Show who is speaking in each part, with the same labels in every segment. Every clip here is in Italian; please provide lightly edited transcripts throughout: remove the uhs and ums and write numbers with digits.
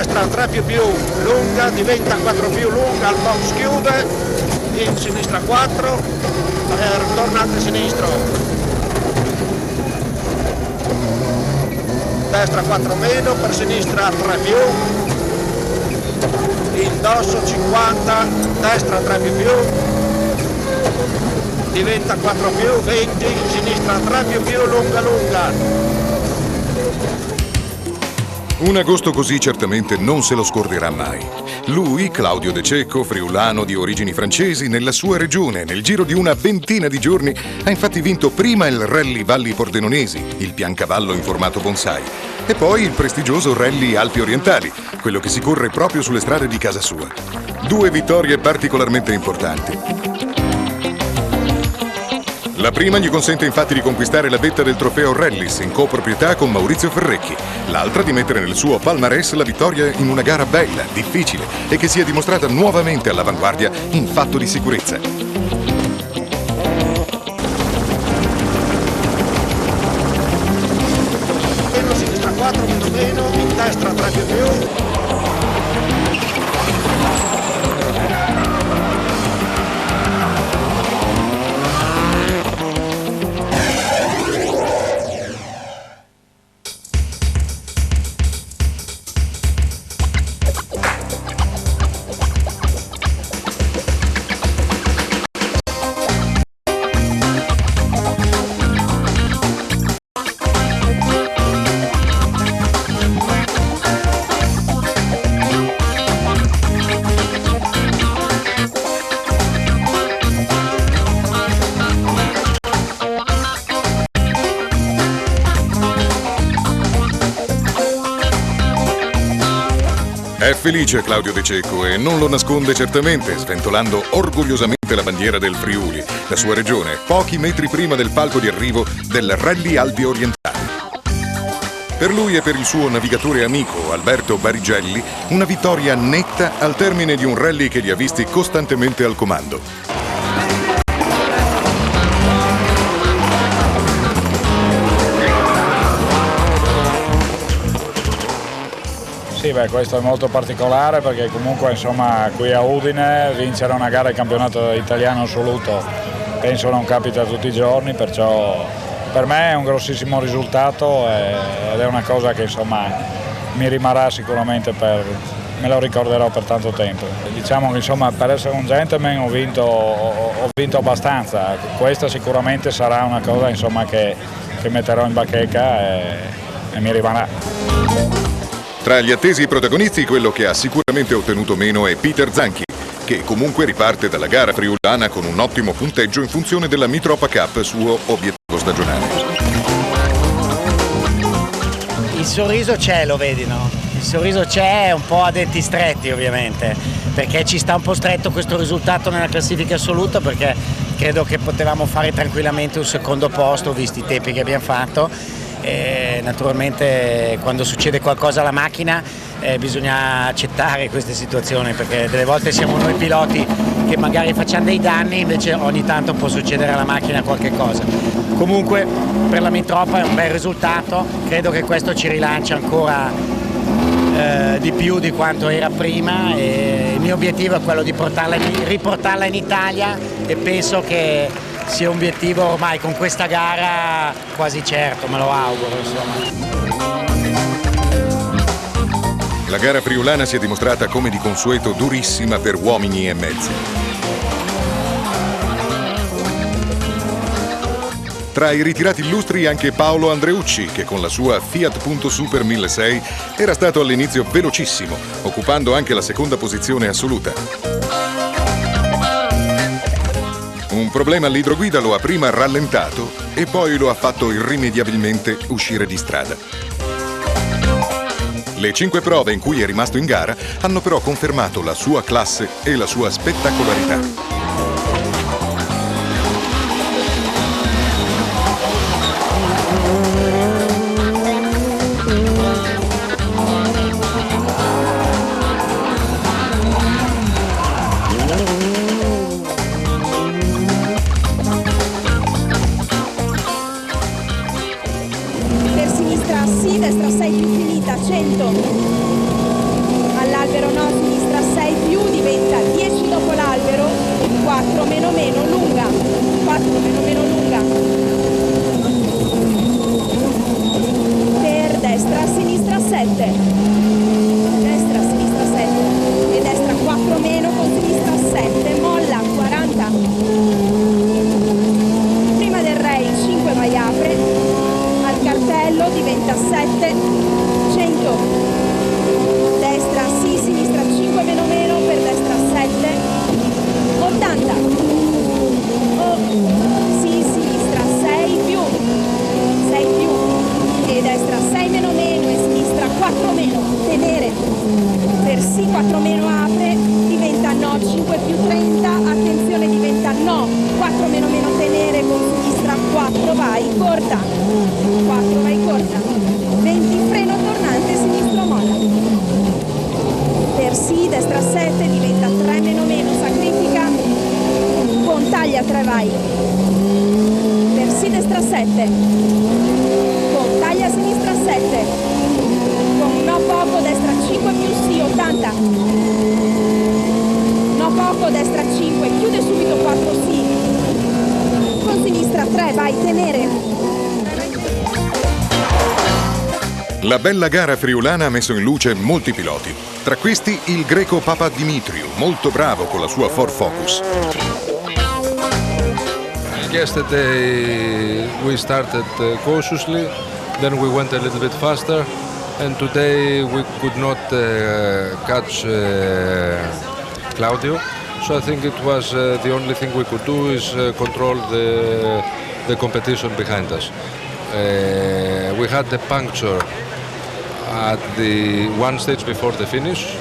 Speaker 1: destra 3 più lunga, diventa 4 più lunga, al box chiude, in sinistra 4, tornante sinistro, destra 4 meno, per sinistra 3 più, indosso 50, destra 3 più, diventa 4 più, 20, in sinistra 3 più, lunga lunga.
Speaker 2: Un agosto così certamente non se lo scorderà mai. Lui, Claudio De Cecco, friulano di origini francesi, nella sua regione, nel giro di una ventina di giorni, ha infatti vinto prima il Rally Valli Pordenonesi, il piancavallo in formato bonsai, e poi il prestigioso Rally Alpi Orientali, quello che si corre proprio sulle strade di casa sua. 2 vittorie particolarmente importanti. La prima gli consente infatti di conquistare la vetta del trofeo Rallis in coproprietà con Maurizio Ferrecchi, l'altra di mettere nel suo palmarès la vittoria in una gara bella, difficile e che si è dimostrata nuovamente all'avanguardia in fatto di sicurezza.
Speaker 1: Meno, sinistra 4, meno, in destra 3 più.
Speaker 2: È felice Claudio De Cecco e non lo nasconde certamente, sventolando orgogliosamente la bandiera del Friuli, la sua regione, pochi metri prima del palco di arrivo del Rally Alpi Orientali. Per lui e per il suo navigatore amico Alberto Barigelli, una vittoria netta al termine di un rally che li ha visti costantemente al comando.
Speaker 3: Sì, questo è molto particolare perché comunque insomma qui a Udine vincere una gara di campionato italiano assoluto penso non capita tutti i giorni, perciò per me è un grossissimo risultato ed è una cosa che insomma mi rimarrà sicuramente, me lo ricorderò per tanto tempo. Diciamo che insomma per essere un gentleman ho vinto abbastanza, questa sicuramente sarà una cosa insomma che metterò in bacheca e mi rimarrà.
Speaker 2: Tra gli attesi protagonisti quello che ha sicuramente ottenuto meno è Peter Zanchi, che comunque riparte dalla gara friulana con un ottimo punteggio in funzione della Mitropa Cup, suo obiettivo stagionale.
Speaker 4: Il sorriso c'è, lo vedi, no? Il sorriso c'è, un po' a denti stretti ovviamente, perché ci sta un po' stretto questo risultato nella classifica assoluta, perché credo che potevamo fare tranquillamente un secondo posto visti i tempi che abbiamo fatto. E naturalmente quando succede qualcosa alla macchina bisogna accettare queste situazioni, perché delle volte siamo noi piloti che magari facciamo dei danni, invece ogni tanto può succedere alla macchina qualche cosa. Comunque per la Mitropa è un bel risultato, credo che questo ci rilancia ancora di più di quanto era prima, e il mio obiettivo è quello di riportarla in Italia e penso che sia un obiettivo ormai con questa gara quasi certo, me lo auguro insomma.
Speaker 2: La gara friulana si è dimostrata come di consueto durissima per uomini e mezzi. Tra i ritirati illustri anche Paolo Andreucci, che con la sua Fiat Punto Super 1600 era stato all'inizio velocissimo, occupando anche la seconda posizione assoluta. Un problema all'idroguida lo ha prima rallentato e poi lo ha fatto irrimediabilmente uscire di strada. Le 5 prove in cui è rimasto in gara hanno però confermato la sua classe e la sua spettacolarità.
Speaker 5: Per sinistra sì, destra 6 più finita, 100. albero no, sinistra 6 più, diventa 10 dopo l'albero, 4 meno meno lunga, 4 meno meno lunga, per destra sinistra 7, destra sinistra 7 e destra 4 meno con sinistra 7, molla 40, prima del Rei 5 vai apre, al cartello diventa 7, 100, destra sì, sinistra 5 meno meno, per destra 7, 80, oh, sì, sinistra 6 più, 6 più, e destra 6 meno meno e sinistra 4 meno, tenere, per sì 4 meno apre, diventa no, 5 più 30, attenzione diventa no, 4 meno meno tenere con sinistra 4 vai, corta, 4 vai corta, 20 freno tornante, sinistro molla, per sì destra 7 diventa 3 meno meno, sacrifica, con taglia 3 vai, per sì destra 7, con taglia sinistra 7, con no poco destra 5 più sì 80, no poco destra 5, chiude subito 4 sì, con sinistra 3 vai, tenere.
Speaker 2: La bella gara friulana ha messo in luce molti piloti. Tra questi il greco Papadimitriou, molto bravo con la sua Ford Focus.
Speaker 6: Yesterday we started cautiously, then we went a little bit faster, and today we could not catch Claudio. So I think it was the only thing we could do is control the competition behind us. We had a puncture at the one stage before the finish,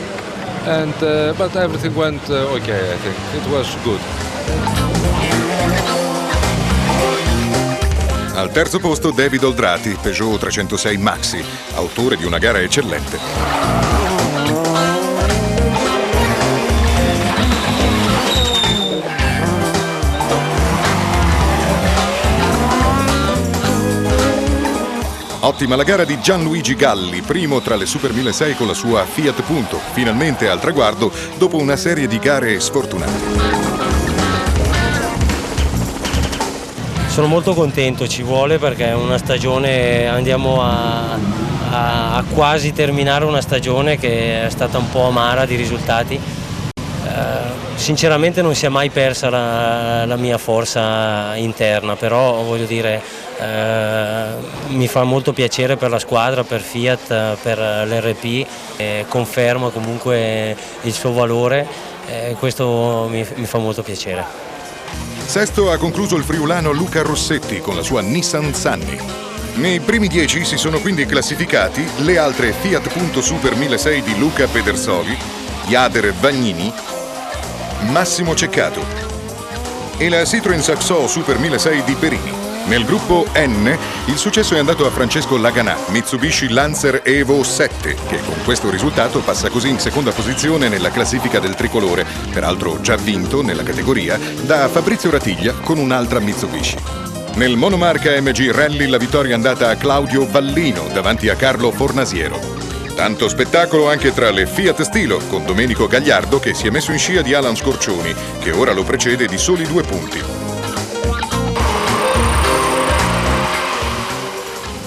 Speaker 6: and but everything went okay. I think it was good.
Speaker 2: Al terzo posto David Oldrati, Peugeot 306 Maxi, autore di una gara eccellente. Ottima la gara di Gianluigi Galli, primo tra le Super 1006 con la sua Fiat Punto, finalmente al traguardo dopo una serie di gare sfortunate.
Speaker 7: Sono molto contento, ci vuole perché è una stagione, andiamo a quasi terminare una stagione che è stata un po' amara di risultati. Sinceramente non si è mai persa la mia forza interna, però voglio dire mi fa molto piacere per la squadra, per Fiat, per l'RP, conferma comunque il suo valore, questo mi fa molto piacere.
Speaker 2: Sesto ha concluso il friulano Luca Rossetti con la sua Nissan Sunny. Nei primi 10 si sono quindi classificati le altre Fiat Punto Super 1006 di Luca Pedersoli, Jader Vagnini, Massimo Ceccato e la Citroën Saxo Super 1006 di Perini. Nel gruppo N il successo è andato a Francesco Laganà, Mitsubishi Lancer Evo 7, che con questo risultato passa così in seconda posizione nella classifica del tricolore, peraltro già vinto nella categoria da Fabrizio Ratiglia con un'altra Mitsubishi. Nel monomarca MG Rally la vittoria è andata a Claudio Vallino davanti a Carlo Fornasiero. Tanto spettacolo anche tra le Fiat Stilo, con Domenico Gagliardo che si è messo in scia di Alan Scorcioni, che ora lo precede di soli 2 punti.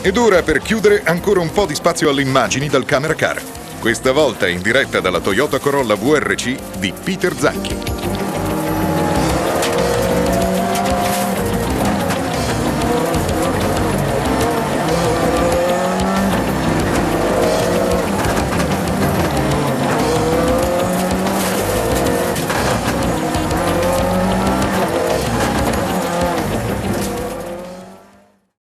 Speaker 2: Ed ora, per chiudere, ancora un po' di spazio alle immagini dal Camera Car. Questa volta in diretta dalla Toyota Corolla VRC di Peter Zanchi.